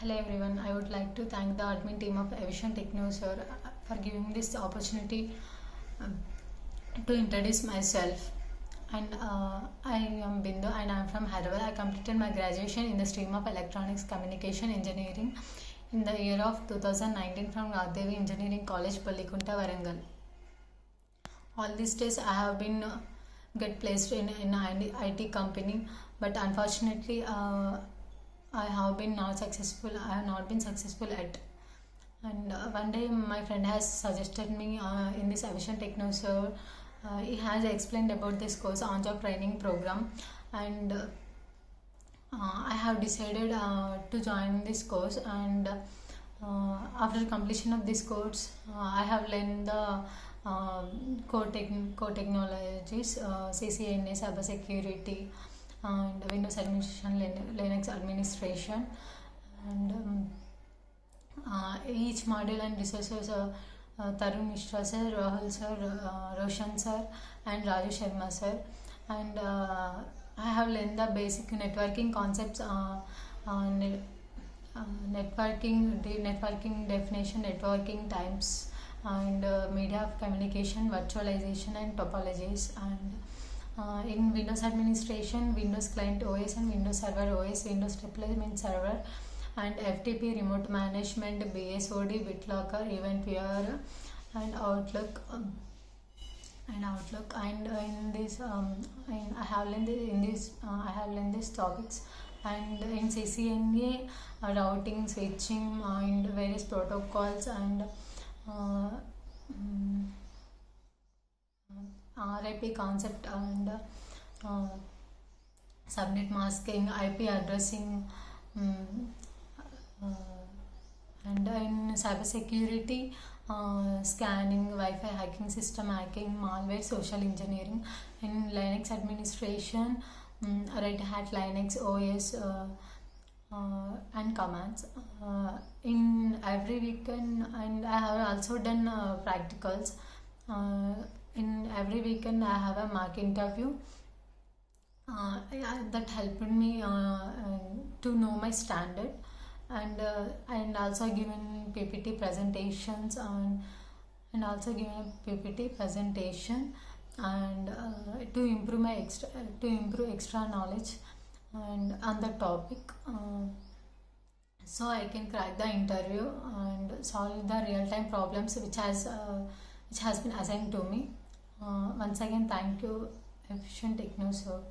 Hello everyone, I would like to thank the admin team of Evision Technoserve for giving this opportunity um, to introduce myself. I am Bindo and I am from Hyderabad. I completed my graduation in the stream of Electronics Communication Engineering in the year of 2019 from Raddevi Engineering College, Pallikunta, Warangal. All these days I have been get placed in an IT company, but unfortunately I have been not successful. I have not been successful yet. And one day my friend has suggested me in this Evision Technoserve. He has explained about this course on-job training program, and I have decided to join this course. And after completion of this course, I have learned the core technologies, CCNA, cyber security, and Windows administration, Linux administration, and each module and resources Tarun Mishra sir, Rahul sir, Roshan sir, and Raju Sharma sir, and I have learned the basic networking concepts, networking definition, networking types, and media of communication, virtualization, and topologies, and in Windows administration, Windows Client OS and Windows Server OS, Windows Deployment Server, and FTP, Remote Management, BSOD, BitLocker, Event VR, and Outlook. And in this, I have learned these topics. And in CCNA, routing, switching, and various protocols, and RIP concept, and subnet masking, IP addressing, and in cyber security, scanning, Wi-Fi hacking, system hacking, malware, social engineering. In Linux administration, Red Hat Linux OS, and commands. In every weekend, and I have also done practicals. In every weekend I have a mock interview that helped me to know my standard, and also given PPT presentations, and also given a PPT presentation, and to improve extra knowledge and on the topic, so I can crack the interview and solve the real-time problems which has been assigned to me. Once again, thank you, Evision Technoserve.